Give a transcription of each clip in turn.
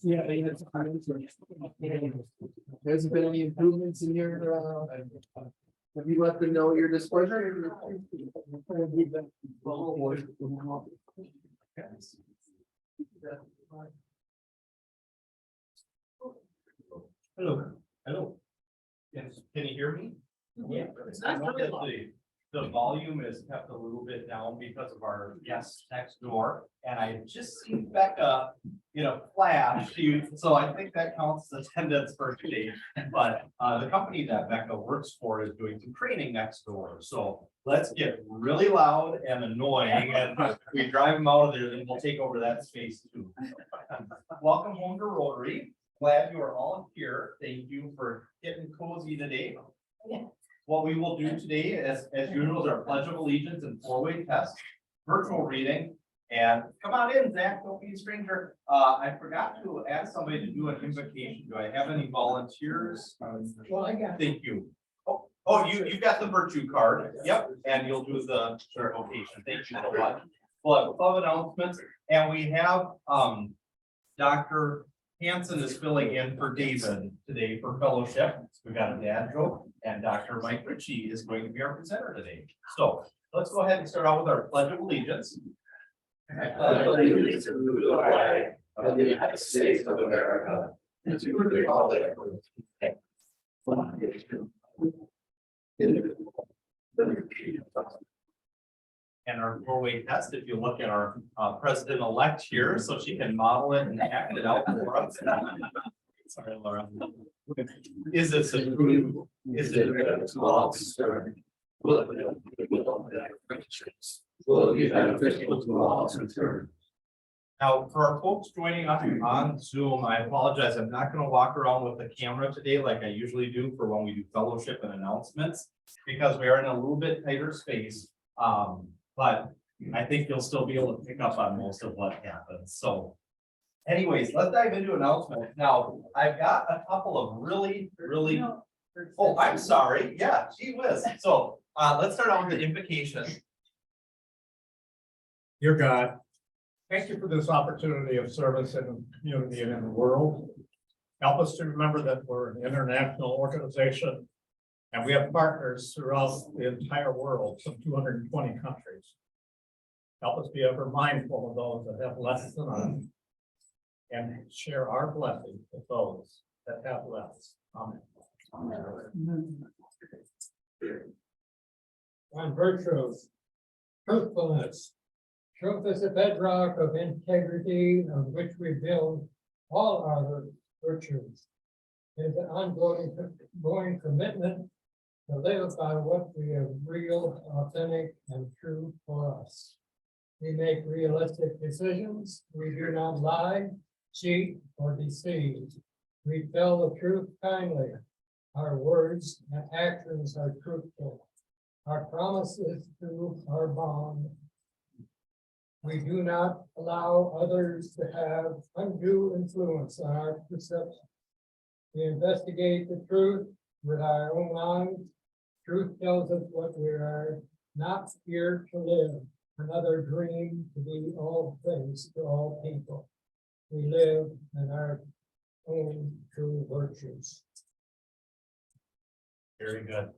Yeah. Has there been any improvements in your, have you let them know your displeasure? Hello, hello. Yes, can you hear me? Yeah. I know that the volume is kept a little bit down because of our guests next door, and I just seen Becca, flash, so I think that counts as attendance for today. But the company that Becca works for is doing some training next door, so let's get really loud and annoying, and we drive them out of there, then we'll take over that space too. Welcome home to Rotary. Glad you are all here. Thank you for getting cozy today. Yeah. What we will do today, as usual, is our Pledge of Allegiance and four-way test, virtual reading, and come on in, Zach, don't be a stranger. I forgot to ask somebody to do an invocation. Do I have any volunteers? Well, I got. Thank you. Oh, you got the virtue card. Yep, and you'll do the certification. Thank you so much. We'll have 12 announcements, and we have Dr. Hanson is filling in for David today for fellowship. We've got a dad joke, and Dr. Mike Ritchie is going to be our presenter today. So let's go ahead and start out with our Pledge of Allegiance. I pledge allegiance to the flag of the United States of America and to the republic for And our four-way test, if you look at our president-elect here, so she can model it and act it out for us. Sorry, Laura. Is this a true? Is it? Will be beneficial to all concerned. Now, for our folks joining us on Zoom, I apologize. I'm not going to walk around with the camera today like I usually do for when we do fellowship and announcements, because we are in a little bit tighter space. But I think you'll still be able to pick up on most of what happens. So anyways, let's dive into announcements. Now, I've got a couple of really, oh, I'm sorry. Yeah, gee whiz. So let's start out with the invocation. Dear God, thank you for this opportunity of service in the community and in the world. Help us to remember that we're an international organization and we have partners throughout the entire world, some 220 countries. Help us be ever mindful of those that have less than us and share our blessings with those that have less. Amen. On virtues, truthfulness. Truth is the bedrock of integrity on which we build all other virtues. It is an ongoing commitment to live by what we have real, authentic, and true for us. We make realistic decisions. We do not lie, cheat, or deceive. We tell the truth kindly. Our words and actions are truthful. Our promises to our bond. We do not allow others to have undue influence on our perception. We investigate the truth with our own eyes. Truth tells us what we are not here to live, another dream to be all things to all people. We live in our own true virtues. Very good.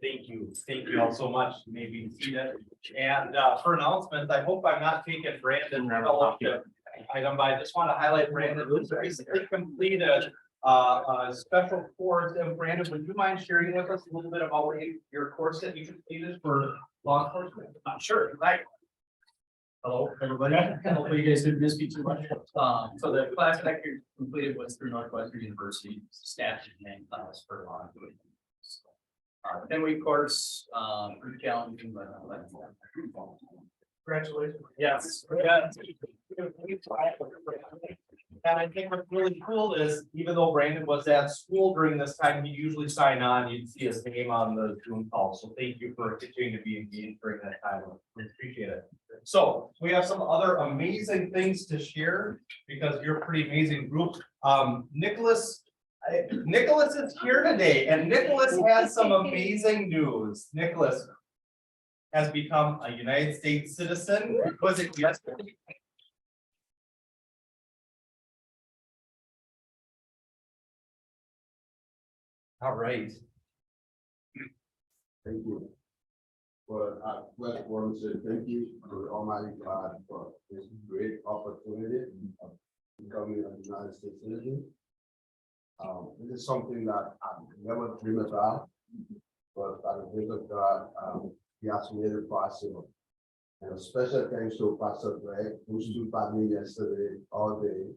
Thank you. Thank you all so much. Maybe see that. And for announcements, I hope I'm not taking Brandon fellowship item, but I just want to highlight Brandon who's recently completed a special course. And Brandon, would you mind sharing with us a little bit about your course that you completed for law enforcement? Sure. Right. Hello, everybody. Hopefully you guys didn't miss me too much. So the class that I completed was through Northwestern University staff and class for law enforcement. 10-week course, pretty challenging, but Congratulations. Yes. Yeah. And I think what's really cool is, even though Brandon was at school during this time, he usually sign on, you'd see his name on the Zoom call. So thank you for continuing to be engaged during that time. We appreciate it. So we have some other amazing things to share because you're a pretty amazing group. Nicholas is here today, and Nicholas has some amazing news. Nicholas has become a United States citizen. Was it yesterday? All right. Thank you. Well, I first want to say thank you to Almighty God for this great opportunity of becoming a United States citizen. This is something that I never dreamed about, but by the grace of God, He has made it possible. And a special thanks to Pastor Greg, who stood by me yesterday all day.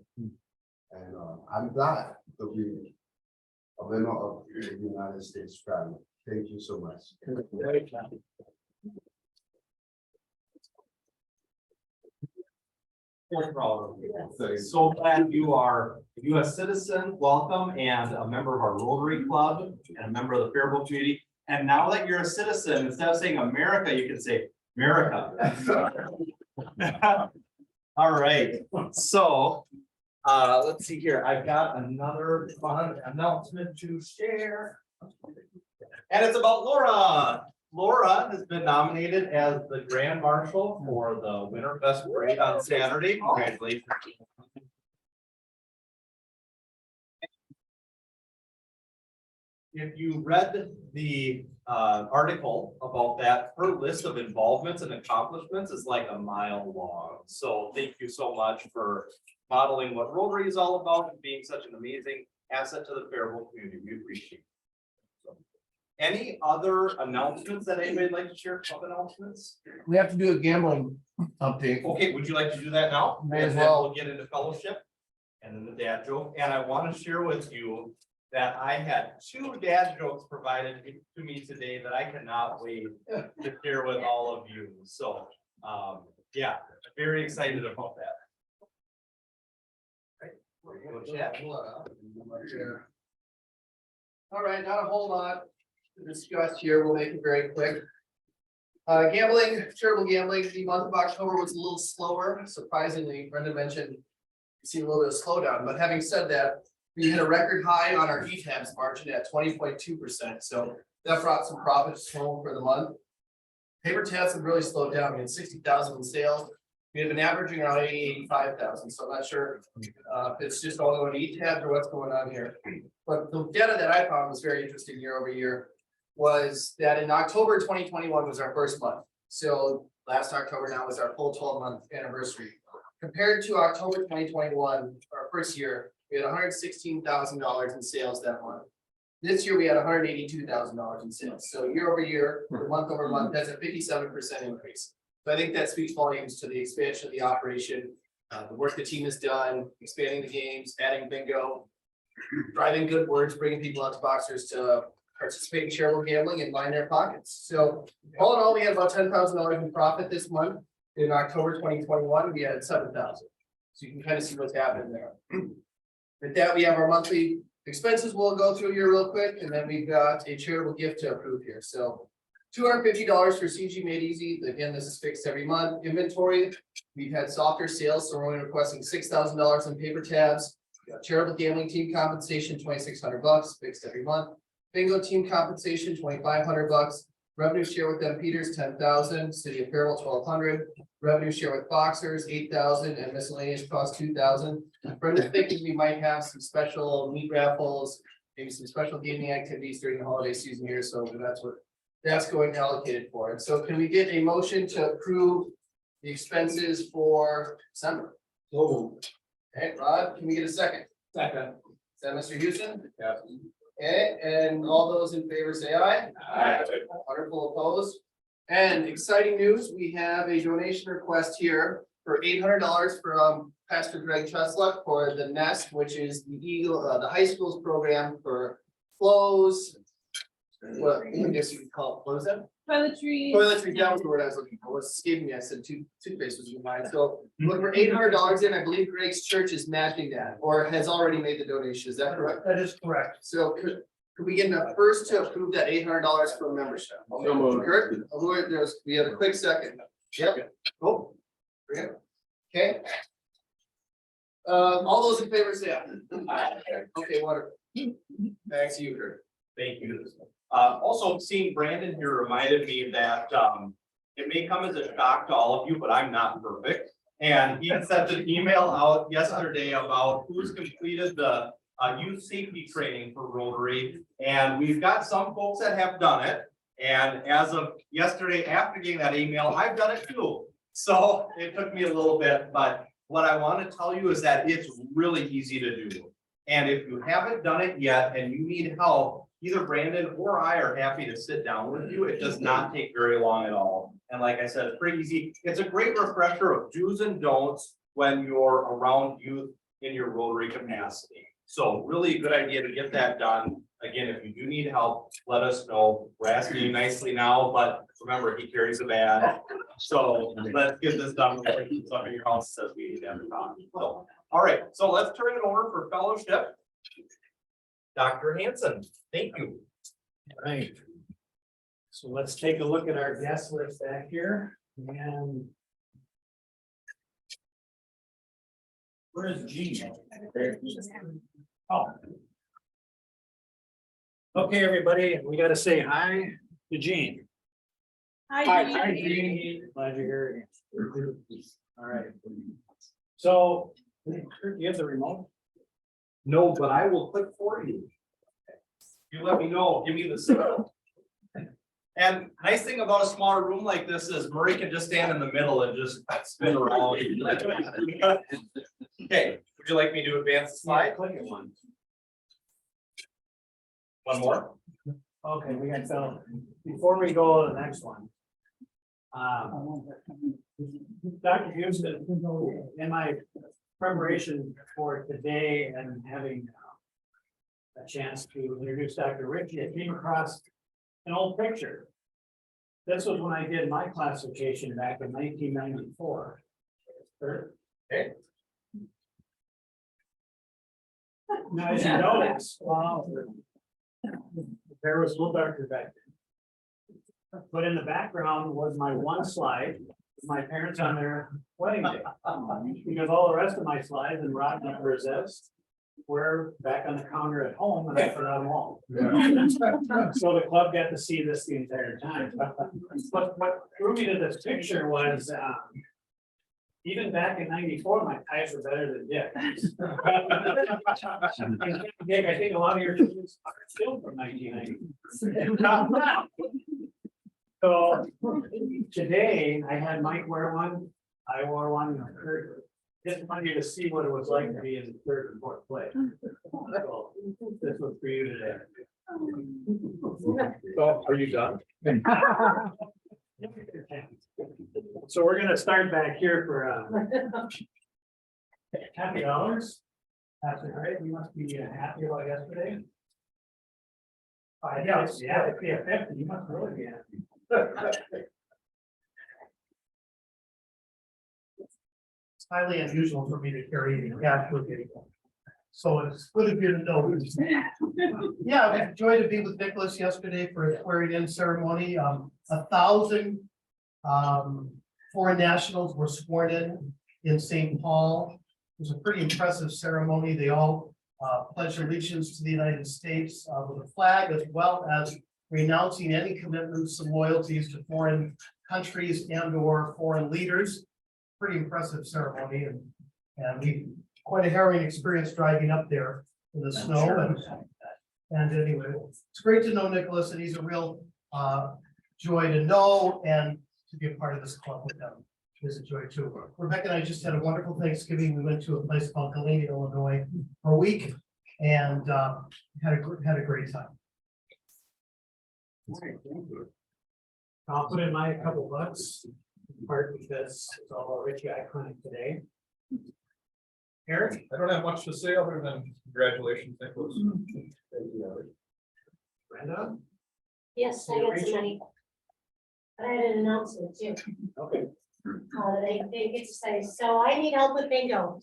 And I'm glad to be a member of the United States family. Thank you so much. We're proud of you. So glad you are a U.S. citizen, welcome, and a member of our Rotary Club and a member of the Faribault community. And now that you're a citizen, instead of saying America, you can say America. All right, so let's see here. I've got another fun announcement to share. And it's about Laura. Laura has been nominated as the Grand Marshal for the Winterfest Parade on Saturday. Congratulations. If you read the article about that, her list of involvements and accomplishments is like a mile long. So thank you so much for modeling what Rotary is all about and being such an amazing asset to the Faribault community. We appreciate it. Any other announcements that anybody would like to share? Club announcements? We have to do a gambling update. Okay, would you like to do that now? May as And then well. We'll get into fellowship and then the dad joke. And I want to share with you that I had 2 dad jokes provided to me today that I cannot wait to share with all of you. So, yeah, very excited about that. Right, we're gonna go chat. All right, not a whole lot to discuss here. We'll make it very quick. Gambling, charitable gambling, the month of October was a little slower. Surprisingly, Brenda mentioned you see a little bit of slowdown, but having said that, we hit a record high on our ETABS margin at 20.2%. So that brought some profits home for the month. Paper tabs have really slowed down. We had 60,000 in sales. We have been averaging around 85,000. So I'm not sure if it's just all going to ETABS or what's going on here. But the data that I found was very interesting year over year was that in October 2021 was our first month. So last October now was our full 12-month anniversary. Compared to October 2021, our first year, we had $116,000 in sales that month. This year, we had $182,000 in sales. So year over year, or month over month, that's a 57% increase. So I think that speaks volumes to the expansion of the operation, the work the team has done, expanding the games, adding bingo, driving good words, bringing people out to Boxers to participate in charitable gambling and line their pockets. So all in all, we had about $10,000 in profit this month. In October 2021, we had 7,000. So you can kind of see what's happening there. With that, we have our monthly expenses we'll go through here real quick, and then we've got a charitable gift to approve here. So $250 for CG Made Easy. Again, this is fixed every month. Inventory, we've had softer sales, so we're only requesting $6,000 in paper tabs. Charitable gambling team compensation, $2,600, fixed every month. Bingo team compensation, $2,500. Revenue share with them Peters, $10,000. City of Faribault, $1,200. Revenue share with Boxers, $8,000, and miscellaneous cost $2,000. Brenda's thinking we might have some special meat raffles, maybe some special gaming activities during the holiday season here, so that's going allocated for it. So can we get a motion to approve the expenses for December? Okay, Rod, can we get a second? Second. Is that Mr. Houston? Yeah. Okay, and all those in favor say aye. Aye. Wonderful, opposed. And exciting news, we have a donation request here for $800 from Pastor Greg Chesluck for the Nest, which is the Eagle, the high school's program for clothes. What, I guess you would call it, what was that? Toiletries. Toiletries, that was the word I was looking for. What's escaping me? I said toothpaste was in mind. So look for $800 in. I believe Greg's church is matching that or has already made the donation. Is that correct? That is correct. So could we get a first to approve that $800 for membership? So moved. Kurt, we have a quick second. Yep. Oh. Okay. All those in favor say aye. Okay, wonderful. Thanks to you, Kurt. Thank you. Also, seeing Brandon here reminded me that it may come as a shock to all of you, but I'm not perfect. And he sent an email out yesterday about who's completed the youth safety training for Rotary. And we've got some folks that have done it. And as of yesterday, after getting that email, I've done it too. So it took me a little bit, but what I want to tell you is that it's really easy to do. And if you haven't done it yet and you need help, either Brandon or I are happy to sit down with you. It does not take very long at all. And like I said, it's pretty easy. It's a great refresher of do's and don'ts when you're around youth in your Rotary capacity. So really a good idea to get that done. Again, if you do need help, let us know. We're asking you nicely now, but remember, he carries a badge. So let's get this done before he keeps up in your house and says we need to have a talk. So, all right, so let's turn it over for fellowship. Dr. Hanson, thank you. Right. So let's take a look at our guest list back here and. Where is Gene? Oh. Okay, everybody, we gotta say hi to Gene. Hi, Gene. Glad you're here. All right. So, you have the remote? No, but I will click for you. You let me know, give me the signal. And nice thing about a smaller room like this is Murray can just stand in the middle and just spin around. Okay, would you like me to advance the slide? Click it one. One more? Okay, we got, so, before we go to the next one. Dr. Houston, in my preparation for today and having a chance to introduce Dr. Ritchie, I came across an old picture. This was when I did my classification back in 1994. Okay. Now, as you notice, wow, there was a little darker back then. But in the background was my one slide, with my parents on their wedding day. Because all the rest of my slides and rock numbers were back on the counter at home and I put on them all. So the club got to see this the entire time. But what drew me to this picture was, even back in '94, my ties were better than Dick's. Dick, I think a lot of your students are still from 1990. So today I had Mike wear one, I wore one, Kurt. Just wanted you to see what it was like to be in third and fourth place. So this was for you today. So are you done? So we're gonna start back here for $50. That's great. You must be happy about yesterday. Yes, yeah, if you have 50, you must really be happy. It's highly unusual for me to carry the cash with me. So it's good of you to know. Yeah, it was a joy to be with Nicholas yesterday for a swearing in ceremony. 1,000 foreign nationals were sworn in St. Paul. It was a pretty impressive ceremony. They all pledged allegiance to the United States with a flag, as well as renouncing any commitments and loyalties to foreign countries and or foreign leaders. Pretty impressive ceremony, and we quite a harrowing experience driving up there in the snow. And anyway, it's great to know Nicholas, and he's a real joy to know and to be a part of this club with them. It's a joy too. Rebecca and I just had a wonderful Thanksgiving. We went to a place called Galena, Illinois for a week and had a great time. I'll put in my couple bucks, in part because it's all about Richie Iconic today. Eric? I don't have much to say other than congratulations, Nicholas. Brenda? Yes, I got some money. But I had an announcement too. Okay. They get to say, so I need help with bingo.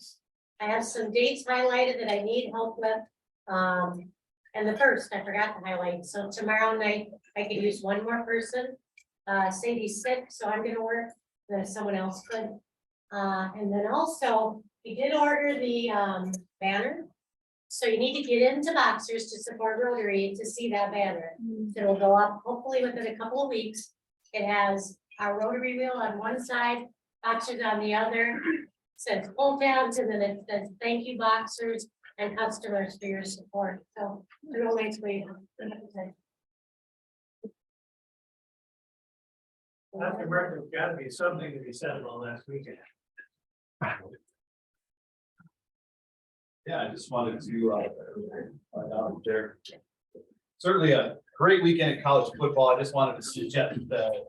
I have some dates highlighted that I need help with. And the first, I forgot to highlight, so tomorrow night, I could use one more person. Sadie's sick, so I'm gonna work, then if someone else could. And then also, we did order the banner. So you need to get into Boxers to support Rotary to see that banner. It'll go up hopefully within a couple of weeks. It has our Rotary wheel on one side, Boxers on the other. Says pull tabs, and then it says thank you Boxers. and customers for your support. So it's a real nice way. After Martin, there's gotta be something to be said about last weekend. Yeah, I just wanted to, find out there. Certainly a great weekend in college football. I just wanted to suggest that,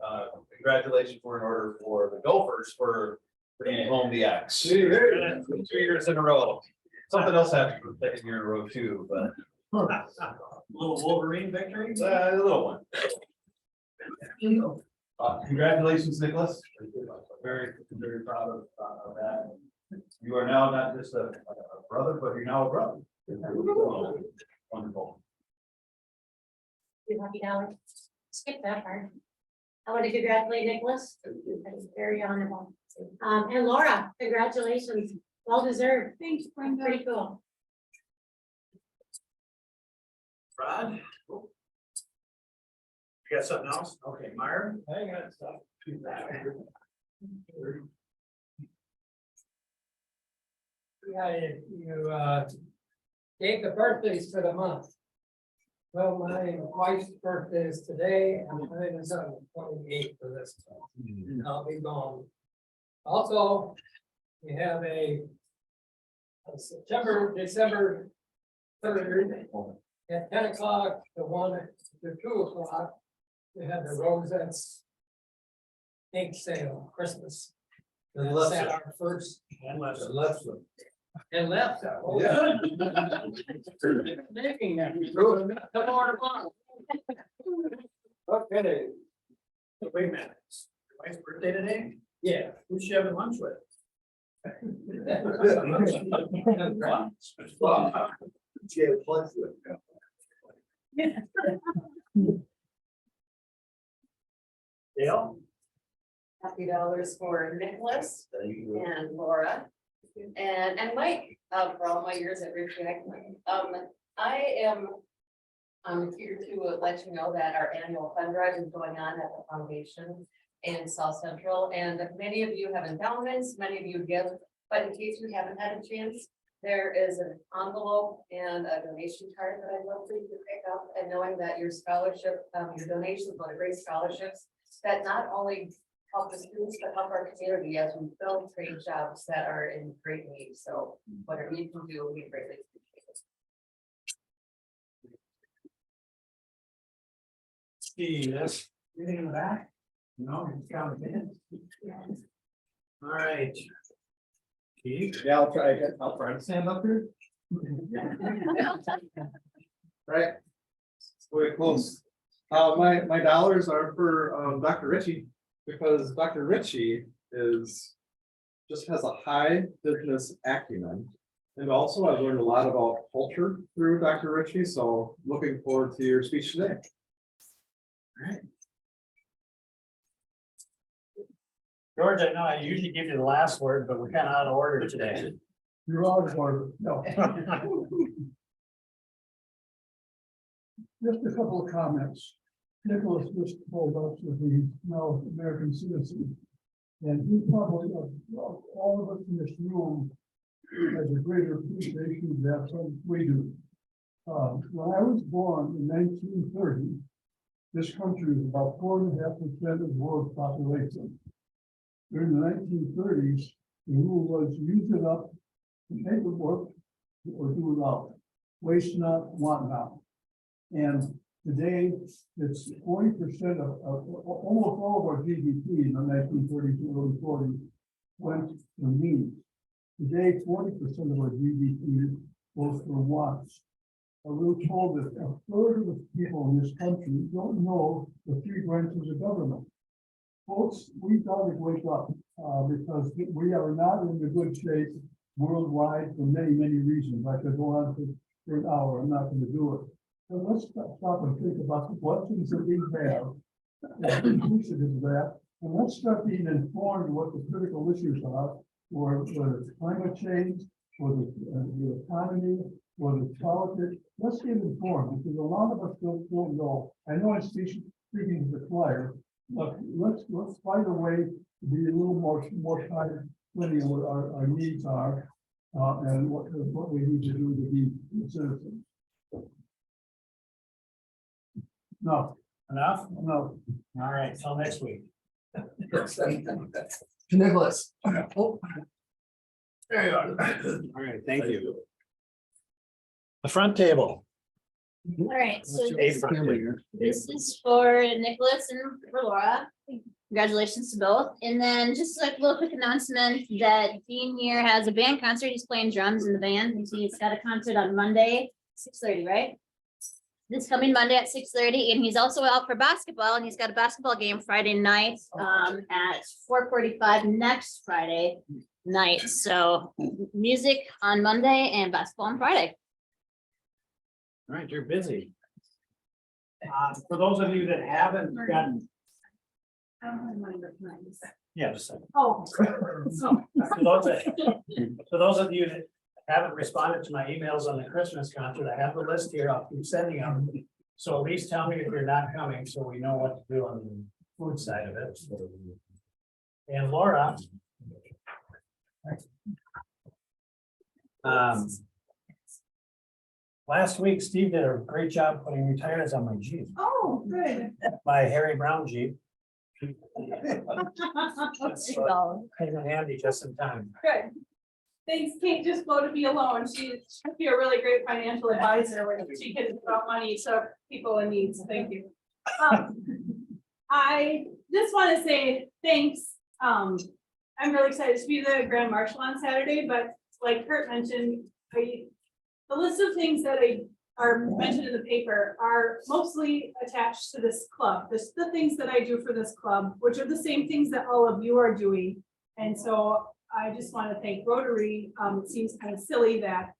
congratulations were in order for the Gophers for bringing home the X. 2 years in a row. Something else happened for the second year in a row too, but. Little Wolverine victory? A little one. Congratulations, Nicholas. Very, very proud of that. You are now not just a brother, but you're now a brother. Wonderful. You happy now? Skip that part. I want to congratulate Nicholas. That is very honorable. And Laura, congratulations. Well deserved. Thanks, Brenda. Pretty cool. Rod? You got something else? Okay, Myron? I got stuff. Yeah, you gave the birthdays for the month. Well, my wife's birthday is today, and mine is on the 28th for this month. I'll be gone. Also, we have a December 3rd at 10 o'clock, the one at 2 o'clock. We have the Rosettes egg sale, Christmas. And That's left at it. our first And left. and left. Yeah. Making that. Come on tomorrow. Okay. Wait a minute. Your wife's birthday today? Yeah. Who's she having lunch with? Dale? $50 for Nicholas and Laura and Mike, for all my years at Ridge Valley. I am, I'm here to let you know that our annual fund drive is going on at the foundation in South Central, and many of you have endowments, many of you give, but in case you haven't had a chance, there is an envelope and a donation card that I'd love for you to pick up, and knowing that your scholarship, your donations go to great scholarships that not only help the students, but help our community as we fill trade jobs that are in great need. So whatever you can do, we greatly appreciate it. Steve, that's anything in the back? No, you just got it in. All right. Keith? Yeah, I'll try to stand up here. Right. Very close. My dollars are for Dr. Ritchie, because Dr. Ritchie just has a high business acumen. And also I've learned a lot about culture through Dr. Ritchie, so looking forward to your speech today. All right. George, I know I usually give you the last word, but we're kind of out of order today. You're out of order. No. Just a couple of comments. Nicholas just told us that he's now American citizen. And he probably, of all of us in this room, has a greater appreciation of that than we do. When I was born in 1930, this country was about 4.5% of the world's population. During the 1930s, the rule was use it up, make it work, or do it out. Waste not, want not. And today, it's 40% of almost all of our GDP in the 1930s and early 40s went for needs. Today, 40% of our GDP goes for wants. We were told that a third of the people in this country don't know the three branches of government. Folks, we gotta wake up because we are not in a good shape worldwide for many, many reasons. I could go on for an hour, I'm not gonna do it. So let's stop and think about the blessings that we have, and appreciative of that, and let's start being informed of what the critical issues are, or whether it's climate change, or the economy, or the politics. Let's get informed, because a lot of us don't know. I know I'm speaking to the choir, but let's find a way to be a little more tight, what our needs are. and what we need to do to be citizens. No, Enough? no. All right, till next week. Nicholas. Oh. There you are. All right, thank you. The front table. All right, so What's your favorite? this is for Nicholas and for Laura. Congratulations to both. And then just like a little quick announcement that Dean here has a band concert. He's playing drums in the band. And he's got a concert on Monday, 6:30, right? This coming Monday at 6:30, and he's also out for basketball, and he's got a basketball game Friday night at 4:45 next Friday night. So music on Monday and basketball on Friday. All right, you're busy. For those of you that haven't gotten, yeah, just a second. Oh. For those of you that haven't responded to my emails on the Christmas concert, I have the list here. I'll keep sending them. So at least tell me if you're not coming, so we know what to do on the food side of it. And Laura. Last week, Steve did a great job putting new tires on my Jeep, Oh, good. my Harry Brown Jeep. So, Came in handy just in time. Good. Thanks, Kate, just flow to be alone. She'd be a really great financial advisor when she can about money to people in need, so thank you. I just want to say thanks. I'm really excited to be the Grand Marshal on Saturday, but like Kurt mentioned, the list of things that are mentioned in the paper are mostly attached to this club. This the things that I do for this club, which are the same things that all of you are doing. And so I just want to thank Rotary. It seems kind of silly that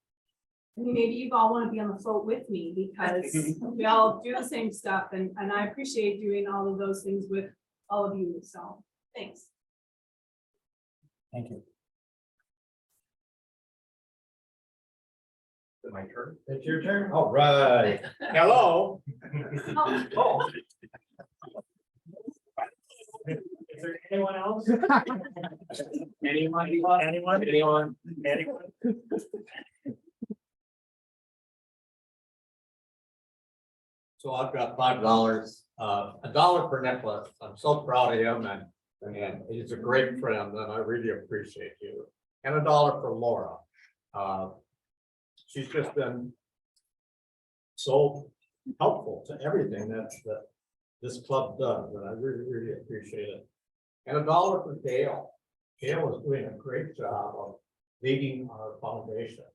maybe you all want to be on the float with me because we all do the same stuff, and I appreciate doing all of those things with all of you. So thanks. Thank you. My turn. It's your turn. All right. Hello. Oh. Is there anyone else? Anyone? So I've got $5, $1 for Nicholas. I'm so proud of him and he's a great friend and I really appreciate you. And $1 for Laura. She's just been so helpful to everything that this club does, and I really, really appreciate it. And $1 for Gail. Gail is doing a great job of leading our foundation.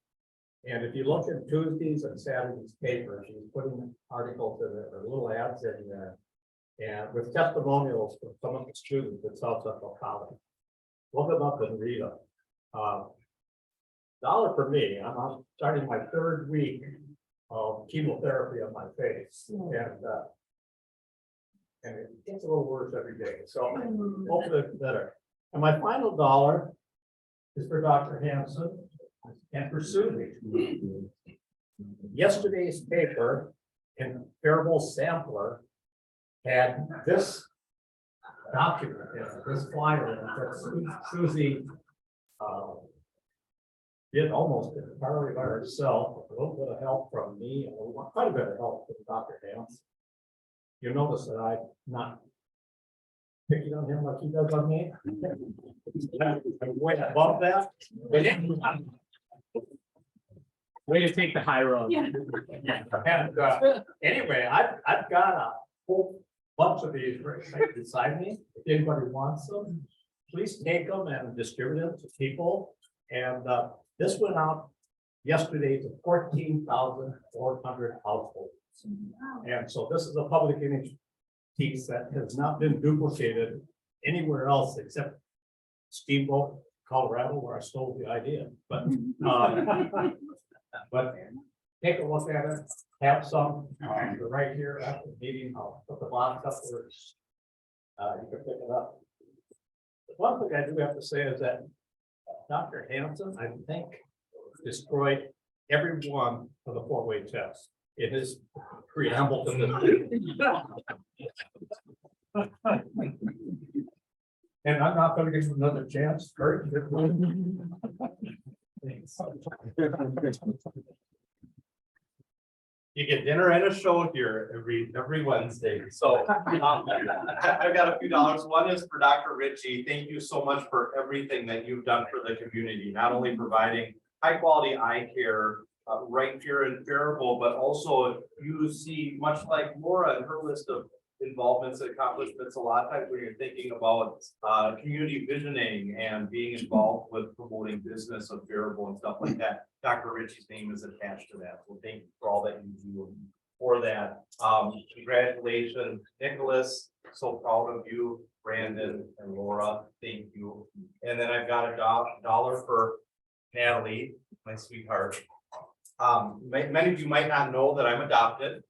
And if you look at Tuesdays and Saturdays paper, she's putting articles in there, or little ads in there. And with testimonials from some of the students at South Central College. Look them up and read them. $1 for me, I'm starting my 3rd week of chemotherapy on my face, and it gets a little worse every day, so hopefully it's better. And my final $1 is for Dr. Hanson and for Susie. Yesterday's paper in Faribault Sampler had this document, this flyer that Susie did almost entirely by herself, a little bit of help from me, and quite a bit of help from Dr. Hanson. You notice that I'm not picking on him like he does on me. I'm way above that. Way to take the high road. Yeah. And anyway, I've got a whole bunch of these right beside me. If anybody wants them, please take them and distribute them to people. And this went out yesterday to 14,400 households. And so this is a public image piece that has not been duplicated anywhere else except Steamboat, Colorado, where I stole the idea. But take a look at it, have some right here after the meeting. I'll put the box up where you can pick it up. The one thing I do have to say is that Dr. Hanson, I think, destroyed every one of the 4-way tests in his preamble to the. And I'm not going to give him another chance. Kurt. You get dinner and a show here every Wednesday, so I've got a few dollars. One is for Dr. Ritchie. Thank you so much for everything that you've done for the community, not only providing high quality eye care right here in Faribault, but also you see, much like Laura and her list of involvements and accomplishments, a lot of times when you're thinking about community visioning and being involved with promoting business of Faribault and stuff like that, Dr. Ritchie's name is attached to that. So thank you for all that you do for that. Congratulations, Nicholas. So proud of you, Brandon and Laura. Thank you. And then I've got a dollar for Natalie, my sweetheart. Many of you might not know that I'm adopted.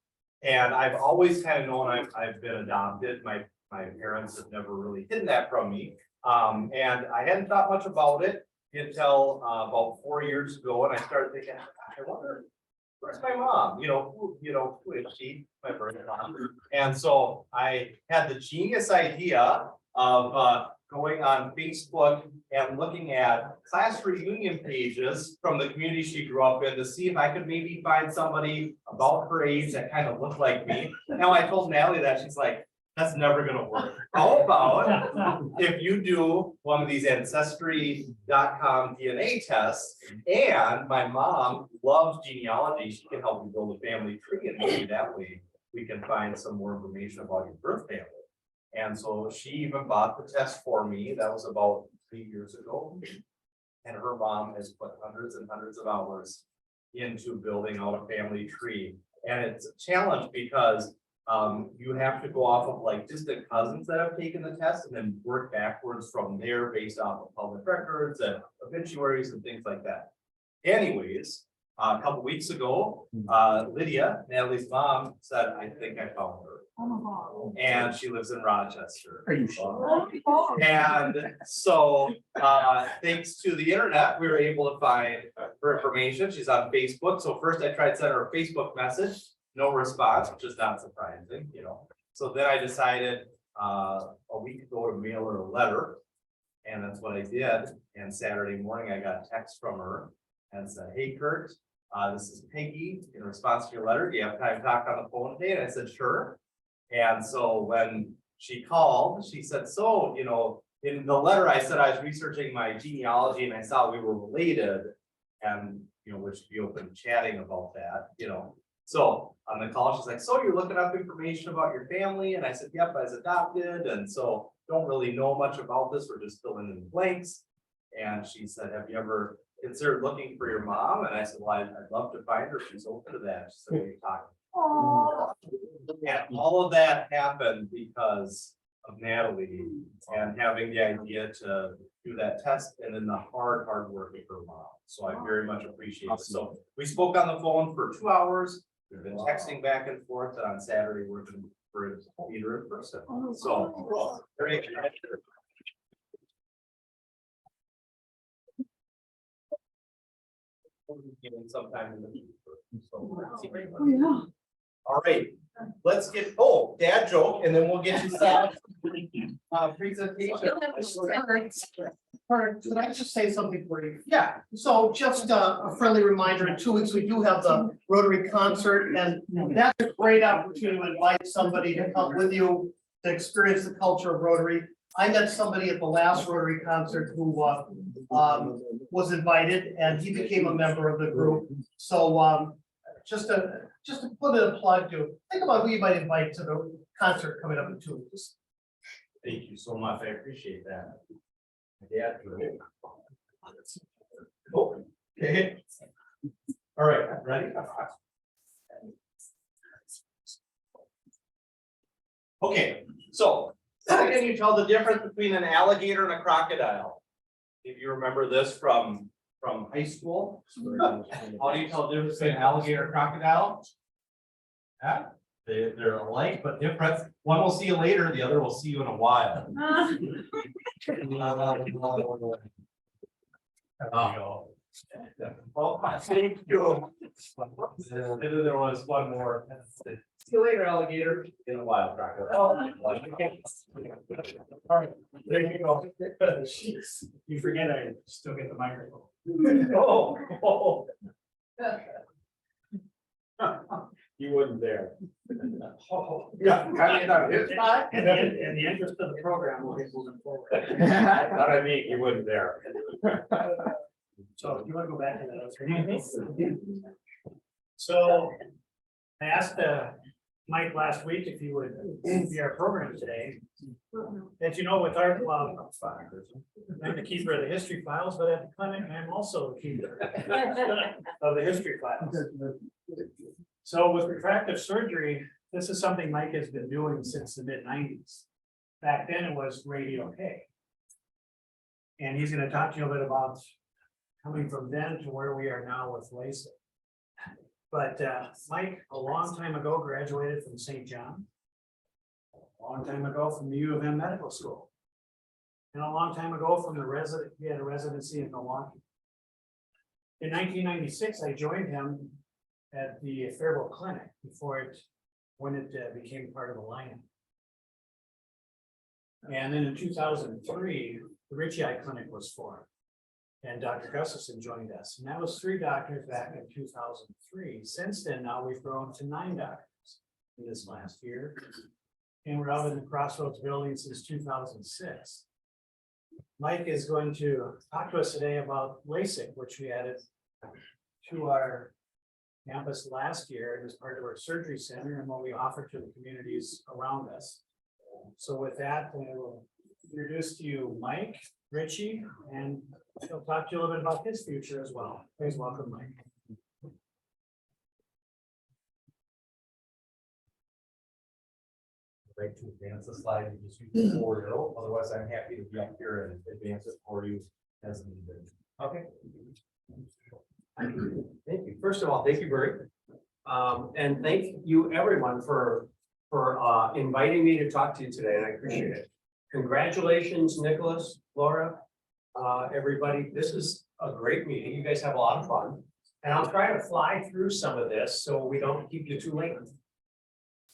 And I've always kind of known I've been adopted. My parents have never really hidden that from me. And I hadn't thought much about it until about 4 years ago. And I started thinking, I wonder, where's my mom? Who is she? My birth mom. And so I had the genius idea of going on Facebook and looking at class reunion pages from the community she grew up in to see if I could maybe find somebody about her age that kind of looked like me. Now I told Natalie that, she's like, that's never gonna work. How about if you do one of these ancestry.com DNA tests, and my mom loves genealogy, she can help you build a family tree, and maybe that way we can find some more information about your birth family. And so she even bought the test for me. That was about 3 years ago. And her mom has put hundreds and hundreds of hours into building out a family tree. And it's a challenge because you have to go off of like distant cousins that have taken the test and then work backwards from there based off of public records and obituaries and things like that. Anyways, a couple weeks ago, Lydia, Natalie's mom, said, I think I found her. And she lives in Rochester. Are you sure? And so, thanks to the internet, we were able to find her information. She's on Facebook. So first I tried sending her a Facebook message, no response, which is not surprising, So then I decided a week ago to mail her a letter. And that's what I did. And Saturday morning, I got a text from her and said, hey, Kurt, this is Peggy. In response to your letter, do you have time to talk on the phone today? And I said, sure. And so when she called, she said, so, in the letter, I said I was researching my genealogy and I saw we were related, and, we should be open to chatting about that, So on the call, she's like, so you're looking up information about your family? And I said, yep, I was adopted. And so don't really know much about this. We're just filling in the blanks. And she said, have you ever considered looking for your mom? And I said, well, I'd love to find her. She's open to that. She said, we're talking. And all of that happened because of Natalie and having the idea to do that test and then the hard work of her mom. So I very much appreciate it. So we spoke on the phone for 2 hours. We've been texting back and forth, and on Saturday we're going to meet her in person. So very excited. Sometime in the future. So, all right, let's get, dad joke, and then we'll get you started. Presentation. Could I just say something for you? Yeah, so just a friendly reminder, in 2 weeks, we do have the Rotary concert, and that's a great opportunity to invite somebody to come with you to experience the culture of Rotary. I met somebody at the last Rotary concert who was invited, and he became a member of the group. So just to put in a plug to think about who you might invite to the concert coming up in 2 weeks. Thank you so much. I appreciate that. Yeah. Okay. All right, ready? Okay, so how can you tell the difference between an alligator and a crocodile? If you remember this from high school, how do you tell the difference between an alligator and crocodile? Yeah, they're alike but different. One will see you later, the other will see you in a while. Oh, thank you. And then there was one more. See you later, alligator. In a while, Crocker. All right, there you go. Jeez, you forget I still get the microphone. Oh. You wouldn't dare. Oh, yeah. In the interest of the program, we'll get moving forward. Not I mean, you wouldn't dare. So if you want to go back to that. So I asked Mike last week if he would be our program today. As you know, with our club, I'm the keeper of the history files, but at the clinic, I'm also the keeper of the history files. So with refractive surgery, this is something Mike has been doing since the mid-90s. Back then it was radio K. And he's going to talk to you a bit about coming from then to where we are now with LASIK. But Mike, a long time ago, graduated from St. John. A long time ago from the U of M Medical School. And a long time ago from he had a residency in Milwaukee. In 1996, I joined him at the Faribault Clinic when it became part of the line. And then in 2003, the Ritchie Eye Clinic was formed. And Dr. Gustafson joined us. And that was 3 doctors back in 2003. Since then, now we've grown to 9 doctors in this last year. And we're out in the Crossroads building since 2006. Mike is going to talk to us today about LASIK, which we added to our campus last year as part of our surgery center and what we offer to the communities around us. So with that, I will introduce to you Mike Ritchie, and he'll talk to you a little bit about his future as well. Please welcome Mike. Like to advance the slide and just use the forward arrow, otherwise I'm happy to be up here and advance it for you as needed. Okay. Thank you. First of all, thank you, Barry. And thank you everyone for inviting me to talk to you today, and I appreciate it. Congratulations, Nicholas, Laura, everybody. This is a great meeting. You guys have a lot of fun. And I'll try to fly through some of this so we don't keep you too late.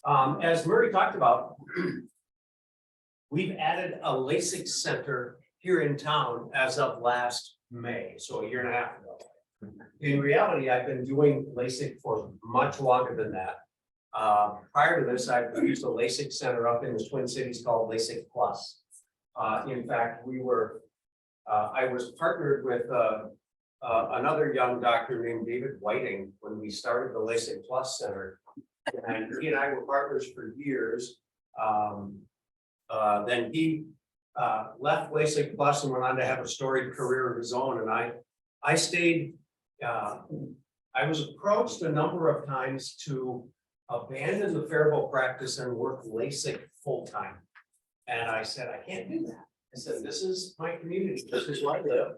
As Murray talked about, we've added a LASIK center here in town as of last May, so a year and a half ago. In reality, I've been doing LASIK for much longer than that. Prior to this, I've used a LASIK center up in the Twin Cities called LASIK Plus. In fact, I was partnered with another young doctor named David Whiting when we started the LASIK Plus Center. And he and I were partners for years. Then he left LASIK Plus and went on to have a storied career of his own. And I stayed, I was approached a number of times to abandon the Faribault practice and work LASIK full-time. And I said, I can't do that. I said, this is my community, this is where I live,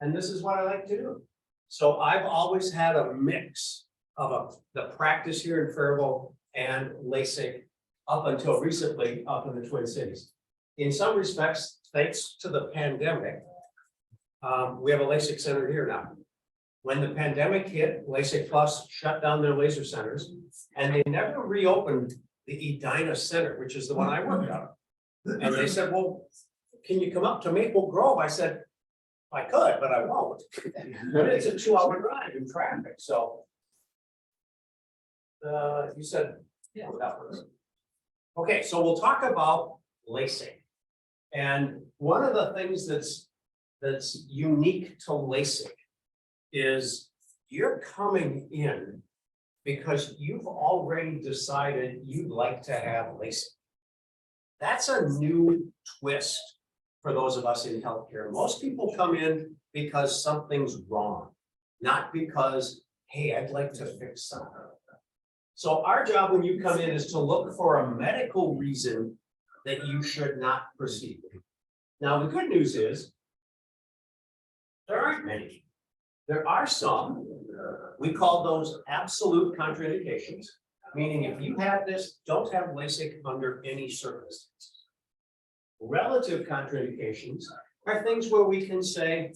and this is what I like to do. So I've always had a mix of the practice here in Faribault and LASIK up until recently up in the Twin Cities. In some respects, thanks to the pandemic, we have a LASIK center here now. When the pandemic hit, LASIK Plus shut down their laser centers, and they never reopened the Edina Center, which is the one I worked on. And they said, well, can you come up to Maple Grove? I said, I could, but I won't. But it's a 2-hour drive in traffic, so. You said, yeah, that was. Okay, so we'll talk about LASIK. And one of the things that's unique to LASIK is you're coming in because you've already decided you'd like to have LASIK. That's a new twist for those of us in healthcare. Most people come in because something's wrong, not because, hey, I'd like to fix something. So our job when you come in is to look for a medical reason that you should not proceed. Now, the good news is there aren't many. There are some. We call those absolute contraindications, meaning if you have this, don't have LASIK under any circumstances. Relative contraindications are things where we can say,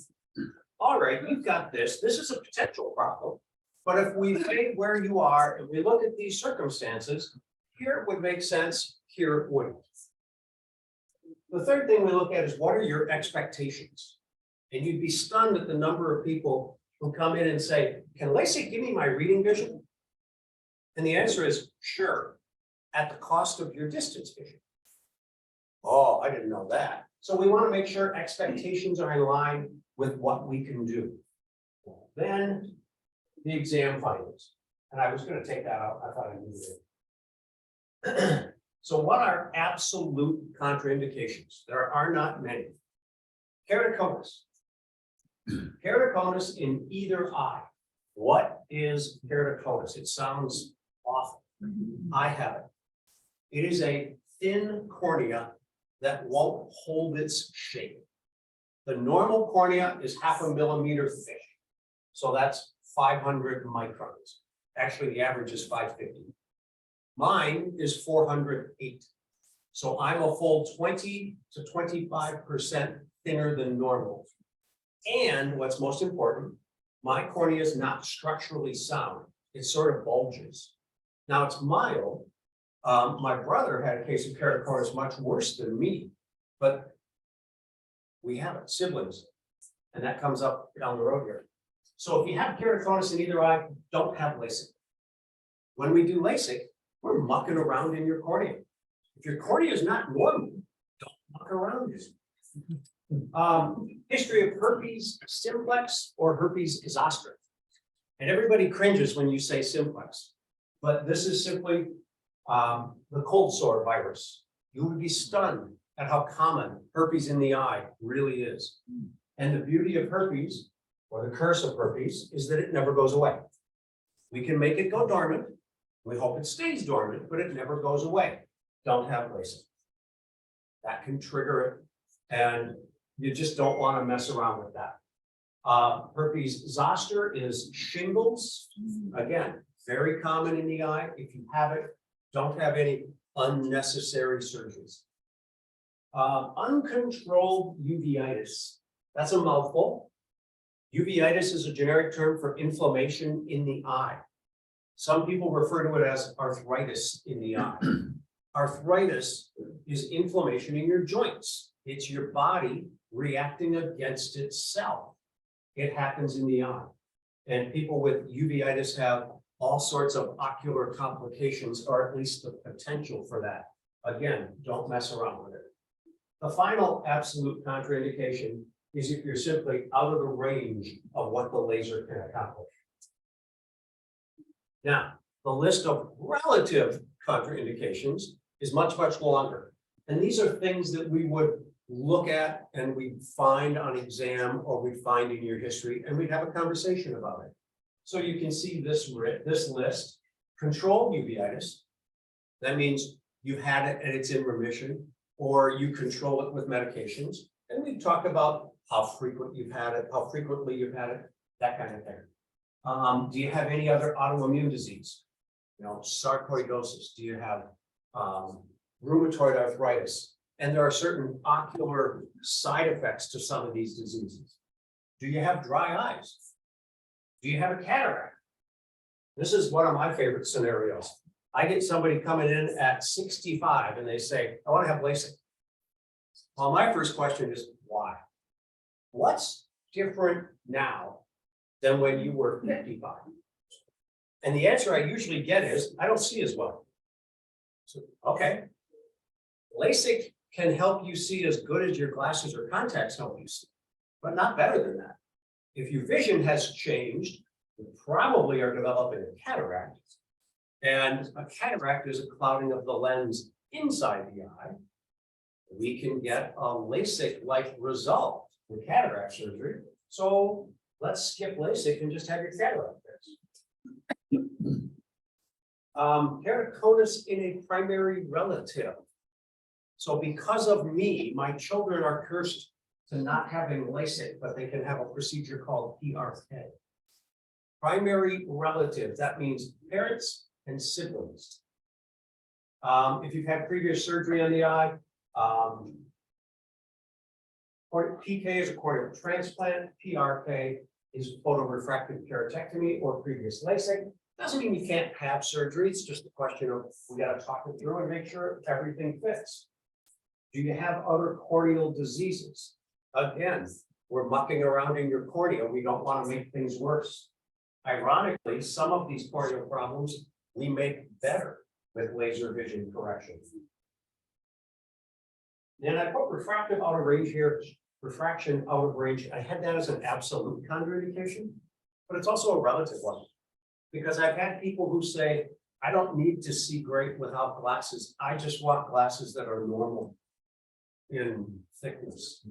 all right, you've got this is a potential problem. But if we say where you are and we look at these circumstances, here it would make sense, here it wouldn't. The third thing we look at is what are your expectations? And you'd be stunned at the number of people who come in and say, can LASIK give me my reading vision? And the answer is sure, at the cost of your distance vision. Oh, I didn't know that. So we want to make sure expectations are in line with what we can do. Then the exam findings. And I was going to take that out. I thought I needed it. So what are absolute contraindications? There are not many. Keratoconus. Keratoconus in either eye. What is keratoconus? It sounds awful. I have it. It is a thin cornea that won't hold its shape. The normal cornea is 0.5 millimeter thick. So that's 500 microns. Actually, the average is 550. Mine is 408. So I'm a full 20 to 25% thinner than normal. And what's most important, my cornea is not structurally sound. It sort of bulges. Now it's mild. My brother had a case of keratoconus much worse than me, but we have it, siblings, and that comes up down the road here. So if you have keratoconus in either eye, don't have LASIK. When we do LASIK, we're mucking around in your cornea. If your cornea is not normal, don't muck around it. History of herpes simplex or herpes zoster. And everybody cringes when you say simplex, but this is simply the cold sore virus. You would be stunned at how common herpes in the eye really is. And the beauty of herpes, or the curse of herpes, is that it never goes away. We can make it go dormant. We hope it stays dormant, but it never goes away. Don't have LASIK. That can trigger it, and you just don't want to mess around with that. Herpes zoster is shingles. Again, very common in the eye. If you have it, don't have any unnecessary surgeries. Uncontrolled uveitis. That's a mouthful. Uveitis is a generic term for inflammation in the eye. Some people refer to it as arthritis in the eye. Arthritis is inflammation in your joints. It's your body reacting against itself. It happens in the eye. And people with uveitis have all sorts of ocular complications, or at least the potential for that. Again, don't mess around with it. The final absolute contraindication is if you're simply out of the range of what the laser can accomplish. Now, the list of relative contraindications is much, much longer. And these are things that we would look at and we'd find on exam, or we'd find in your history, and we'd have a conversation about it. So you can see this list. Controlled uveitis. That means you've had it and it's in remission, or you control it with medications. And we talk about how frequent you've had it, how frequently you've had it, that kind of thing. Do you have any other autoimmune disease? You know, sarcoidosis? Do you have rheumatoid arthritis? And there are certain ocular side effects to some of these diseases. Do you have dry eyes? Do you have a cataract? This is one of my favorite scenarios. I get somebody coming in at 65 and they say, I want to have LASIK. Well, my first question is, why? What's different now than when you were 55? And the answer I usually get is, I don't see as well. So, okay. LASIK can help you see as good as your glasses or contacts help you see, but not better than that. If your vision has changed, you probably are developing a cataract. And a cataract is a clouding of the lens inside the eye. We can get a LASIK-like result with cataract surgery. So let's skip LASIK and just have your cataract fixed. Keratoconus in a primary relative. So because of me, my children are cursed to not having LASIK, but they can have a procedure called PRK. Primary relative, that means parents and siblings. If you've had previous surgery on the eye, PK is a corneal transplant, PRK is photorefractive keratectomy or previous LASIK. Doesn't mean you can't have surgery, it's just a question of, we gotta talk it through and make sure everything fits. Do you have other corneal diseases? Again, we're mucking around in your cornea, we don't wanna make things worse. Ironically, some of these corneal problems we make better with laser vision correction. And I put refractive out of range here, refraction out of range. I had that as an absolute contraindication, but it's also a relative one. Because I've had people who say, I don't need to see great without glasses. I just want glasses that are normal in thickness.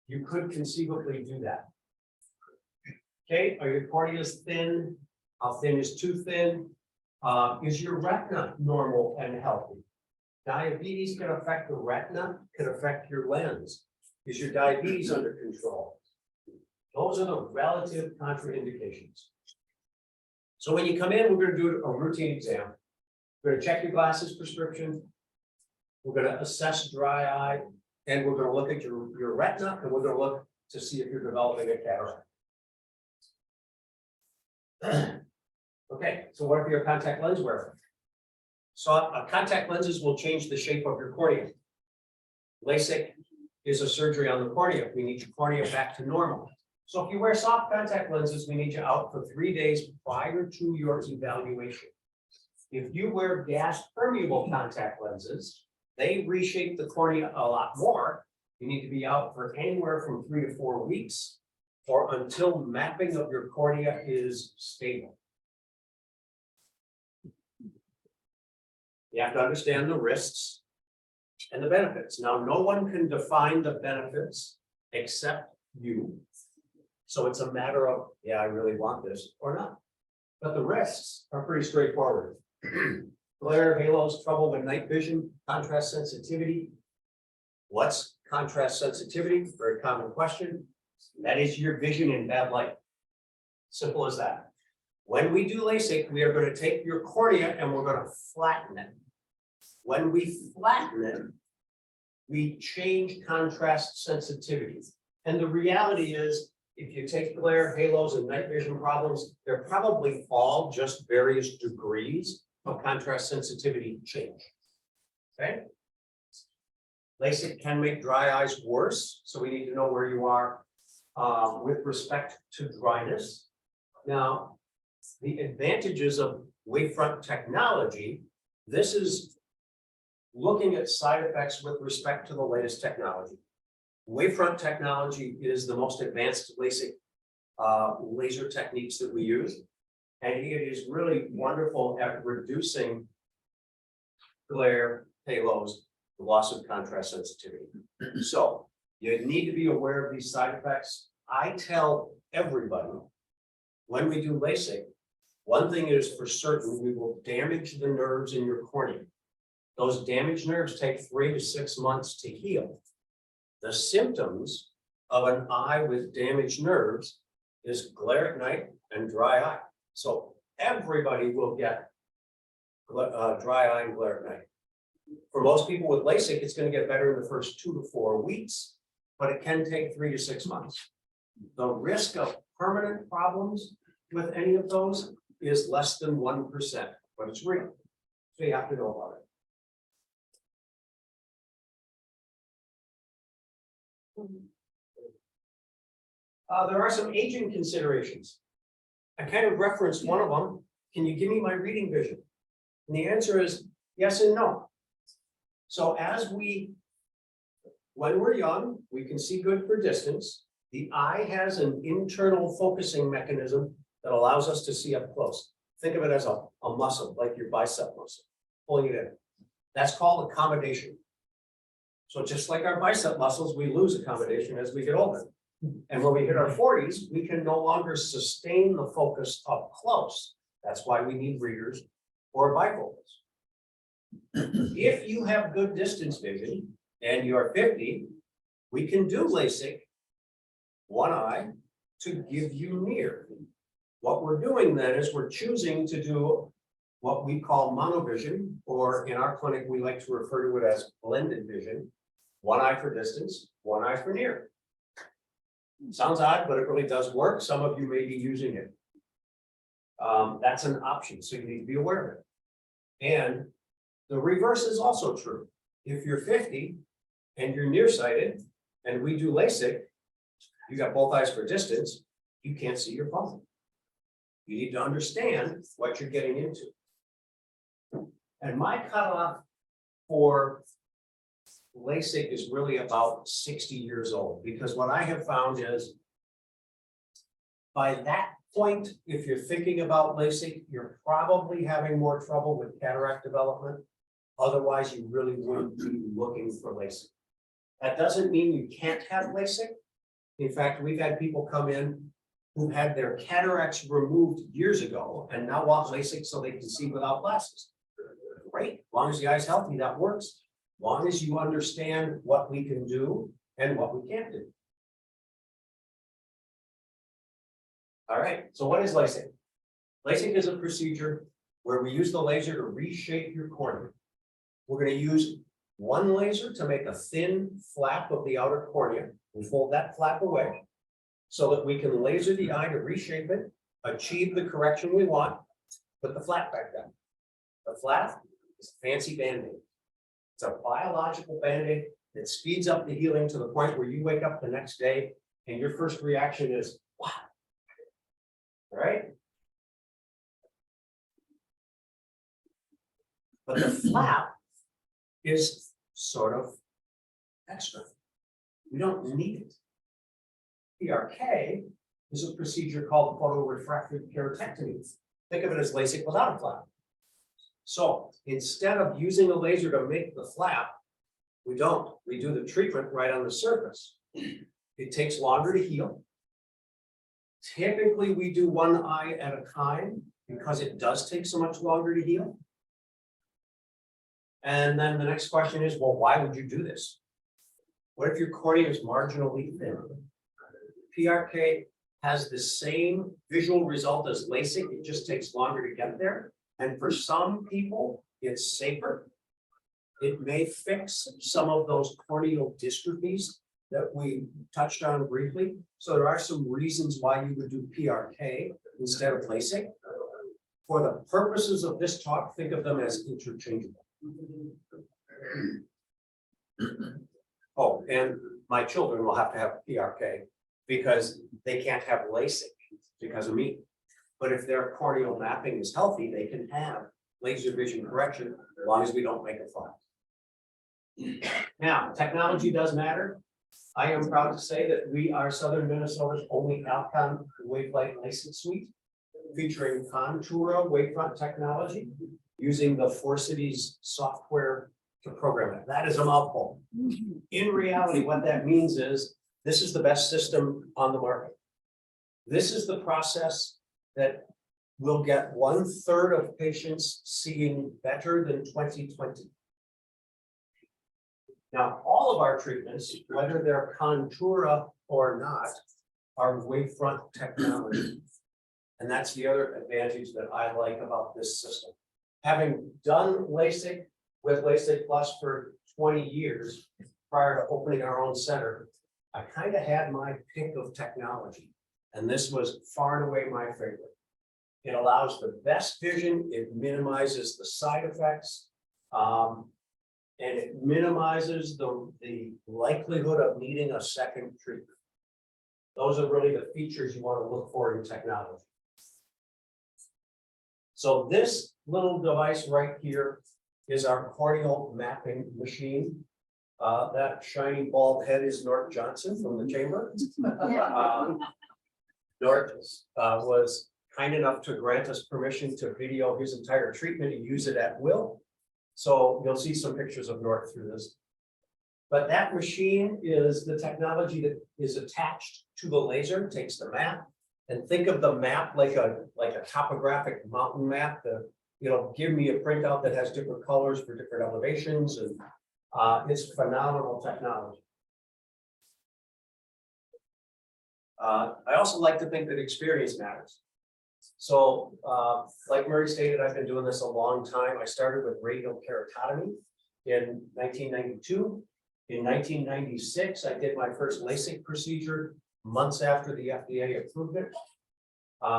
You could conceivably do that. Okay, are your corneas thin? How thin is too thin? Is your retina normal and healthy? Diabetes can affect the retina, can affect your lens. Is your diabetes under control? Those are the relative contraindications. So when you come in, we're going to do a routine exam. We're going to check your glasses prescription. We're going to assess dry eye, and we're going to look at your retina, and we're going to look to see if you're developing a cataract. Okay, so what if you're a contact lens wearer? So contact lenses will change the shape of your cornea. LASIK is a surgery on the cornea. We need your cornea back to normal. So if you wear soft contact lenses, we need you out for 3 days prior to your evaluation. If you wear gas permeable contact lenses, they reshape the cornea a lot more. You need to be out for anywhere from 3 to 4 weeks or until mapping of your cornea is stable. You have to understand the risks and the benefits. Now, no one can define the benefits except you. So it's a matter of, yeah, I really want this or not. But the risks are pretty straightforward. Glare, halos, trouble with night vision, contrast sensitivity. What's contrast sensitivity? Very common question. That is your vision in bad light. Simple as that. When we do LASIK, we are going to take your cornea and we're going to flatten it. When we flatten it, we change contrast sensitivity. And the reality is, if you take glare, halos, and night vision problems, they're probably all just various degrees of contrast sensitivity change. Okay? LASIK can make dry eyes worse, so we need to know where you are with respect to dryness. Now, the advantages of wavefront technology, this is looking at side effects with respect to the latest technology. Wavefront technology is the most advanced LASIK laser techniques that we use. And it is really wonderful at reducing glare, halos, the loss of contrast sensitivity. So you need to be aware of these side effects. I tell everybody when we do LASIK, one thing is for certain, we will damage the nerves in your cornea. Those damaged nerves take 3 to 6 months to heal. The symptoms of an eye with damaged nerves is glare at night and dry eye. So everybody will get dry eye and glare at night. For most people with LASIK, it's going to get better in the first 2 to 4 weeks, but it can take 3 to 6 months. The risk of permanent problems with any of those is less than 1%, but it's real. So you have to know about it. There are some aging considerations. I kind of referenced one of them. Can you give me my reading vision? And the answer is yes and no. So when we're young, we can see good for distance. The eye has an internal focusing mechanism that allows us to see up close. Think of it as a muscle, like your bicep muscle, pulling it in. That's called accommodation. So just like our bicep muscles, we lose accommodation as we get older. And when we hit our 40s, we can no longer sustain the focus up close. That's why we need readers or bifocals. If you have good distance vision and you're 50, we can do LASIK, one eye, to give you near. What we're doing then is we're choosing to do what we call monovision, or in our clinic, we like to refer to it as blended vision. One eye for distance, one eye for near. Sounds odd, but it really does work. Some of you may be using it. That's an option, so you need to be aware of it. And the reverse is also true. If you're 50 and you're nearsighted and we do LASIK, you got both eyes for distance, you can't see your phone. You need to understand what you're getting into. And my cutoff for LASIK is really about 60 years old, because what I have found is by that point, if you're thinking about LASIK, you're probably having more trouble with cataract development. Otherwise, you really wouldn't be looking for LASIK. That doesn't mean you can't have LASIK. In fact, we've had people come in who had their cataracts removed years ago and now want LASIK so they can see without glasses. Great, as long as the eye's healthy, that works. As long as you understand what we can do and what we can't do. All right, so what is LASIK? LASIK is a procedure where we use the laser to reshape your cornea. We're going to use one laser to make a thin flap of the outer cornea. We fold that flap away so that we can laser the eye to reshape it, achieve the correction we want, put the flap back down. The flap is a fancy Band-Aid. It's a biological Band-Aid that speeds up the healing to the point where you wake up the next day and your first reaction is, wow. All right? But the flap is sort of extra. We don't need it. PRK is a procedure called photorefractive keratectomy. Think of it as LASIK without a flap. So instead of using a laser to make the flap, we don't. We do the treatment right on the surface. It takes longer to heal. Typically, we do one eye at a time because it does take so much longer to heal. And then the next question is, well, why would you do this? What if your cornea is marginally thin? PRK has the same visual result as LASIK, it just takes longer to get there. And for some people, it's safer. It may fix some of those corneal dystrophies that we touched on briefly. So there are some reasons why you would do PRK instead of LASIK. For the purposes of this talk, think of them as interchangeable. Oh, and my children will have to have PRK because they can't have LASIK because of me. But if their corneal mapping is healthy, they can have laser vision correction as long as we don't make a flap. Now, technology does matter. I am proud to say that we are Southern Minnesota's only Alcon Wavelight LASIK suite, featuring Contura wavefront technology, using the Four Cities software to program it. That is a mouthful. In reality, what that means is this is the best system on the market. This is the process that will get 1/3 of patients seeing better than 20/20. Now, all of our treatments, whether they're Contura or not, are wavefront technology. And that's the other advantage that I like about this system. Having done LASIK with LASIK Plus for 20 years prior to opening our own center, I kind of had my pick of technology. And this was far and away my favorite. It allows the best vision, it minimizes the side effects, and it minimizes the likelihood of needing a second treatment. Those are really the features you want to look for in technology. So this little device right here is our corneal mapping machine. That shiny bald head is Nort Johnson from the chamber. Nort was kind enough to grant us permission to video his entire treatment and use it at will. So you'll see some pictures of Nort through this. But that machine is the technology that is attached to the laser, takes the map, and think of the map like a topographic mountain map. Give me a printout that has different colors for different elevations, and it's phenomenal technology. I also like to think that experience matters. So, like Murray stated, I've been doing this a long time. I started with radial keratotomy in 1992, In 1996, I did my first LASIK procedure months after the FDA approved it.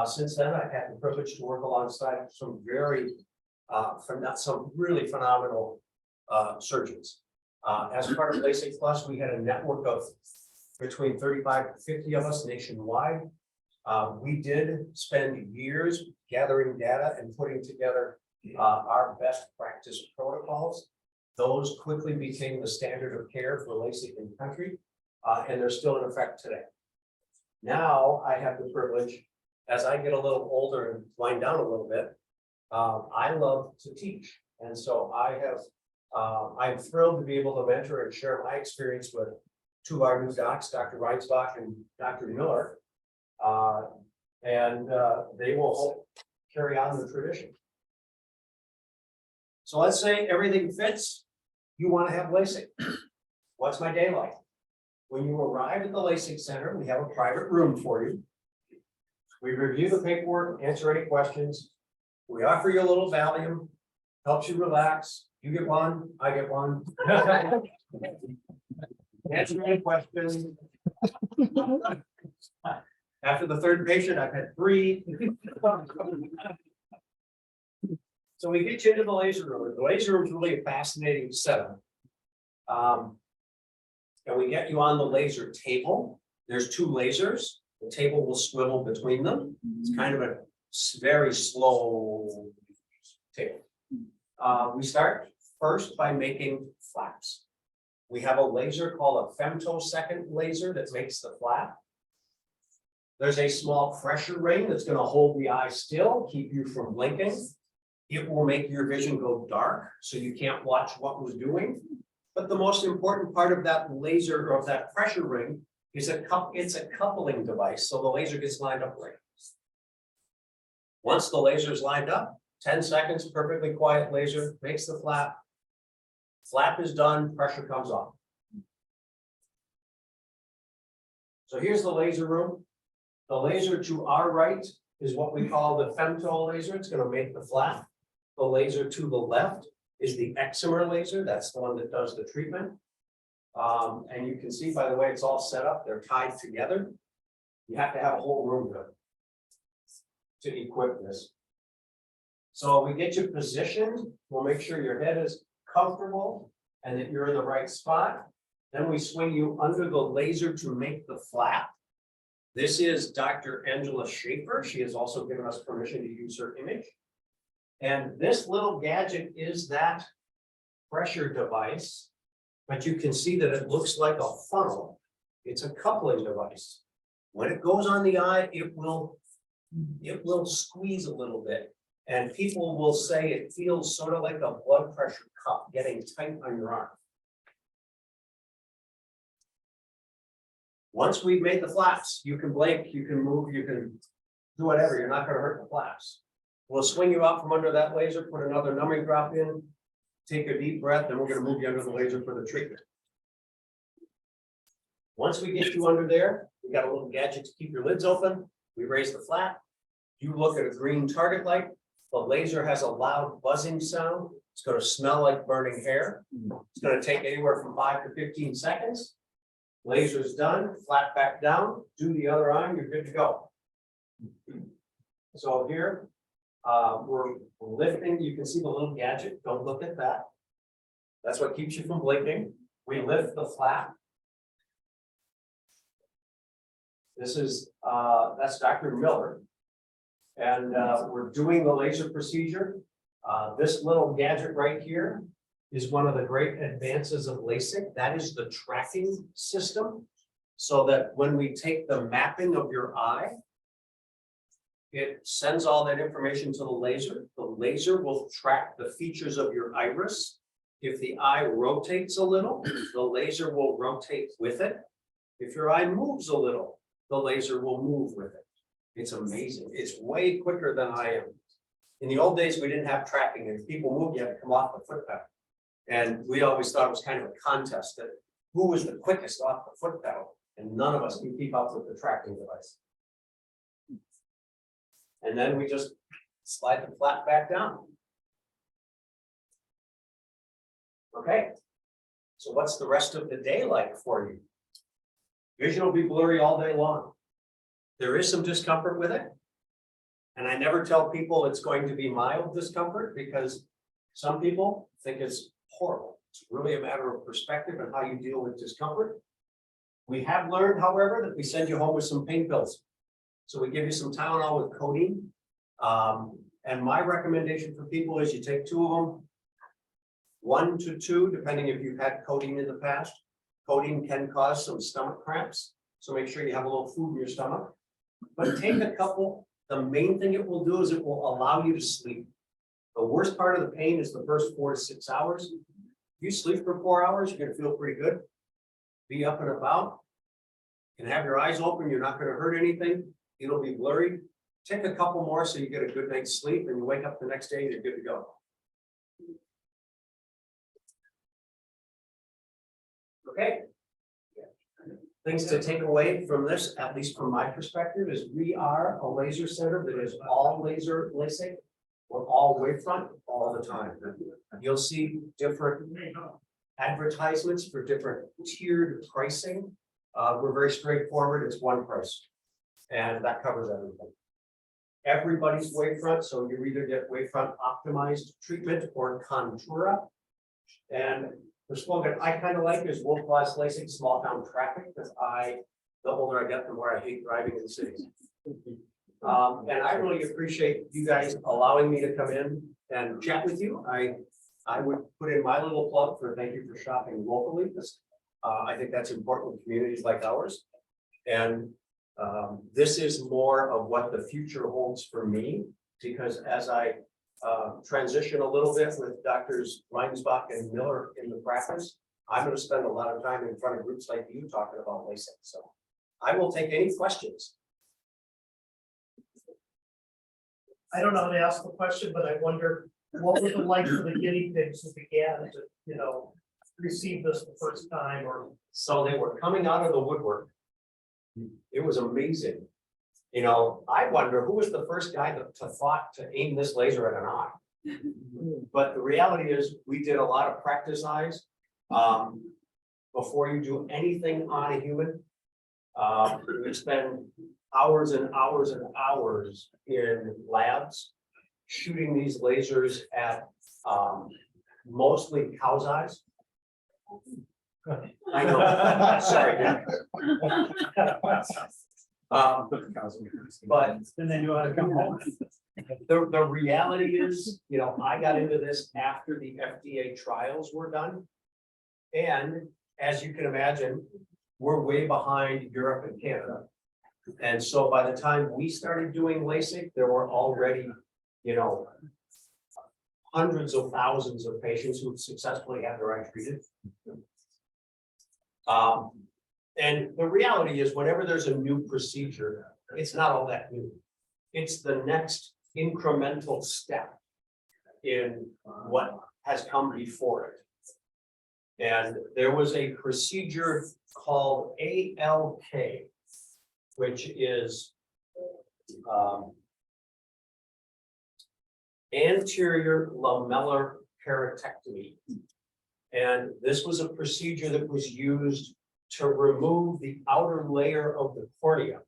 Since then, I've had the privilege to work alongside some some really phenomenal surgeons. As part of LASIK Plus, we had a network of between 35 to 50 of us nationwide. We did spend years gathering data and putting together our best practice protocols. Those quickly became the standard of care for LASIK in the country, and they're still in effect today. Now I have the privilege, as I get a little older and wind down a little bit, I love to teach. And so I'm thrilled to be able to mentor and share my experience with two of our new docs, Dr. Reinsbach and Dr. Miller. They will help carry on the tradition. So let's say everything fits, you want to have LASIK. What's my day like? When you arrive at the LASIK center, we have a private room for you. We review the paperwork, answer any questions. We offer you a little Valium, helps you relax. You get one, I get one. Answer any questions. After the third patient, I've had 3. So we get you into the laser room. The laser room is really a fascinating setup. And we get you on the laser table. There's 2 lasers. The table will swivel between them. It's kind of a very slow table. We start first by making flaps. We have a laser called a femtosecond laser that makes the flap. There's a small pressure ring that's going to hold the eye still, keep you from blinking. It will make your vision go dark, so you can't watch what we're doing. But the most important part of that laser or of that pressure ring is it's a coupling device, so the laser gets lined up right. Once the laser is lined up, 10 seconds, perfectly quiet laser, makes the flap. Flap is done, pressure comes off. So here's the laser room. The laser to our right is what we call the femto laser. It's going to make the flap. The laser to the left is the excimer laser. That's the one that does the treatment. And you can see, by the way, it's all set up. They're tied together. You have to have a whole room to equip this. So we get you positioned. We'll make sure your head is comfortable and that you're in the right spot. Then we swing you under the laser to make the flap. This is Dr. Angela Schaefer. She has also given us permission to use her image. And this little gadget is that pressure device, but you can see that it looks like a funnel. It's a coupling device. When it goes on the eye, it will squeeze a little bit. And people will say it feels sort of like a blood pressure cup getting tight on your arm. Once we've made the flaps, you can blink, you can move, you can do whatever. You're not going to hurt the flaps. We'll swing you out from under that laser, put another numbing drop in, take a deep breath, then we're going to move you under the laser for the treatment. Once we get you under there, we got a little gadget to keep your lids open. We raise the flap. You look at a green target light. The laser has a loud buzzing sound. It's going to smell like burning hair. It's going to take anywhere from 5 to 15 seconds. Laser's done, flap back down, do the other eye, you're good to go. So here, we're lifting, you can see the little gadget, don't look at that. That's what keeps you from blinking. We lift the flap. This is, that's Dr. Miller. And we're doing the laser procedure. This little gadget right here is one of the great advances of LASIK. That is the tracking system. So that when we take the mapping of your eye, it sends all that information to the laser. The laser will track the features of your iris. If the eye rotates a little, the laser will rotate with it. If your eye moves a little, the laser will move with it. It's amazing. It's way quicker than I am. In the old days, we didn't have tracking, and if people moved, you had to come off the foot pedal. And we always thought it was kind of a contest that who was the quickest off the foot pedal, and none of us can keep up with the tracking device. And then we just slide the flap back down. Okay, So what's the rest of the day like for you? Vision will be blurry all day long. There is some discomfort with it. And I never tell people it's going to be mild discomfort because some people think it's horrible. It's really a matter of perspective and how you deal with discomfort. We have learned, however, that we send you home with some pain pills. So we give you some Tylenol with codeine. And my recommendation for people is you take 2 of them, 1 to 2, depending if you've had codeine in the past. Codeine can cause some stomach cramps, so make sure you have a little food in your stomach. But take a couple. The main thing it will do is it will allow you to sleep. The worst part of the pain is the first 4 to 6 hours. If you sleep for 4 hours, you're gonna feel pretty good. Be up and about. You can have your eyes open, you're not gonna hurt anything. It'll be blurry. Take a couple more so you get a good night's sleep and you wake up the next day and you're good to go. Okay. Things to take away from this, at least from my perspective, is we are a laser center that is all laser LASIK. We're all wavefront all the time. You'll see different advertisements for different tiered pricing. We're very straightforward. It's one price. And that covers everything. Everybody's wavefront, so you either get wavefront optimized treatment or Contura. And the slogan I kind of like is world-class LASIK small town traffic, because the older I get, the more I hate driving in cities. And I really appreciate you guys allowing me to come in and chat with you. I would put in my little plug for thank you for shopping locally, because I think that's important in communities like ours. And this is more of what the future holds for me, because as I transition a little bit with Doctors Reinsbach and Miller in the practice, I'm going to spend a lot of time in front of groups like you talking about LASIK. So I will take any questions. I don't know how to ask the question, but I wonder, what was it like for the guinea pigs who began to, receive this the first time? Or So they were coming out of the woodwork. It was amazing. I wonder who was the first guy to thought to aim this laser at an eye. But the reality is we did a lot of practice eyes. Before you do anything on a human, we spend hours and hours and hours in labs shooting these lasers at mostly cow's eyes. I know, sorry. But and then you ought to come home. the reality is, I got into this after the FDA trials were done. And as you can imagine, we're way behind Europe and Canada. And so by the time we started doing LASIK, there were already, hundreds of thousands of patients who successfully had their eye treated. And the reality is, whenever there's a new procedure, it's not all that new. It's the next incremental step in what has come before it. And there was a procedure called ALK, which is anterior lamellar keratectomy. And this was a procedure that was used to remove the outer layer of the cornea.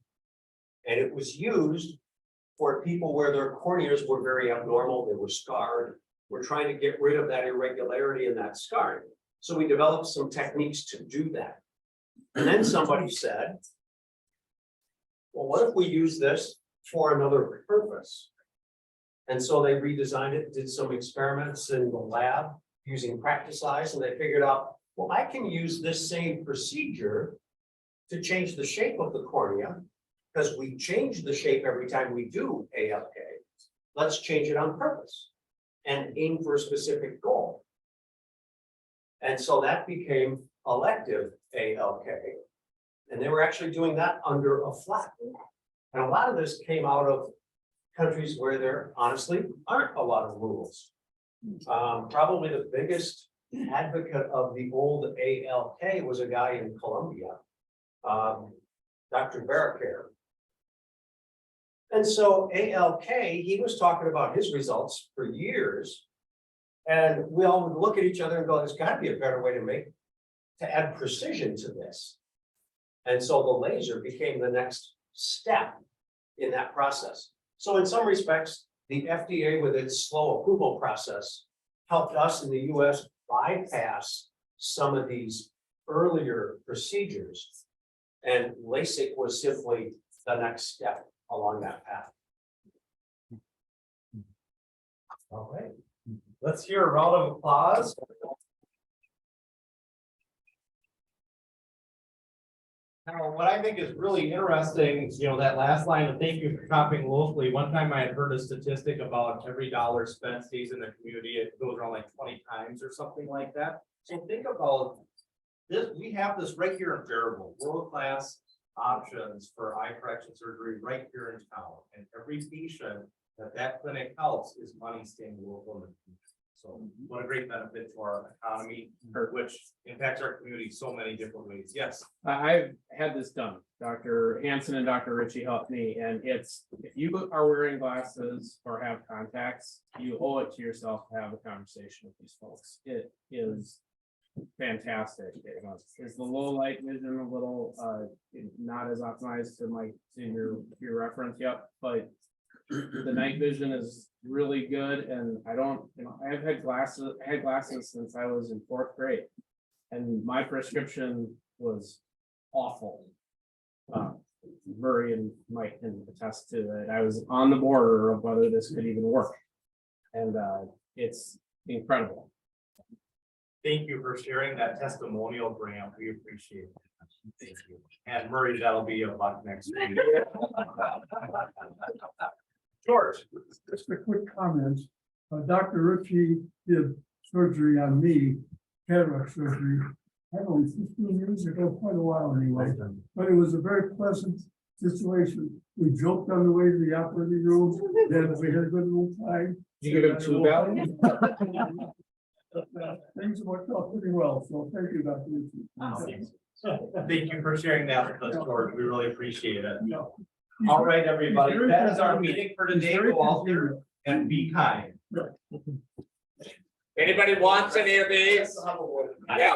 And it was used for people where their corneas were very abnormal, they were scarred. We're trying to get rid of that irregularity and that scarring. So we developed some techniques to do that. And then somebody said, well, what if we use this for another purpose? And so they redesigned it, did some experiments in the lab using practice eyes, and they figured out, well, I can use this same procedure to change the shape of the cornea, because we change the shape every time we do ALK. Let's change it on purpose and aim for a specific goal. And so that became elective ALK. And they were actually doing that under a flap. And a lot of this came out of countries where there honestly aren't a lot of rules. Probably the biggest advocate of the old ALK was a guy in Colombia, Dr. Barraquer. And so ALK, he was talking about his results for years. And we all would look at each other and go, there's got to be a better way to make to add precision to this. And so the laser became the next step in that process. So in some respects, the FDA with its slow approval process helped us in the US bypass some of these earlier procedures. And LASIK was simply the next step along that path. All right, let's hear a round of applause. Now, what I think is really interesting, that last line of thank you for shopping locally. One time I had heard a statistic about every dollar spent stays in the community. It goes around like 20 times or something like that. So think about this. We have this right here in Faribault, world-class options for eye correction surgery right here in town. And every patient that clinic helps is money staying local in the community. So what a great benefit to our economy, which impacts our community so many different ways. Yes. I've had this done. Dr. Hansen and Dr. Ritchie helped me, and it's, if you are wearing glasses or have contacts, you owe it to yourself to have a conversation with these folks. It is fantastic. Is the low light vision a little not as optimized to your reference? Yep, but the night vision is really good, and I don't, I've had glasses, I had glasses since I was in 4th grade, and my prescription was awful. Murray and Mike can attest to it. I was on the border of whether this could even work, and it's incredible. Thank you for sharing that testimonial, Graham. We appreciate it. Thank you. And Murray, that'll be a buck next week. George. Just a quick comment. Dr. Ritchie did surgery on me, cataract surgery, I don't know, 15 years ago, quite a while anyway. But it was a very pleasant situation. We joked on the way to the operating room, then we had a good little time. You give him 2 bells? Things worked out pretty well, so thank you, Dr. Ritchie. Thank you for sharing that with us, George. We really appreciate it. Yeah. All right, everybody, that is our meeting for today. Go out there and be kind. Anybody wants any of these? Yeah.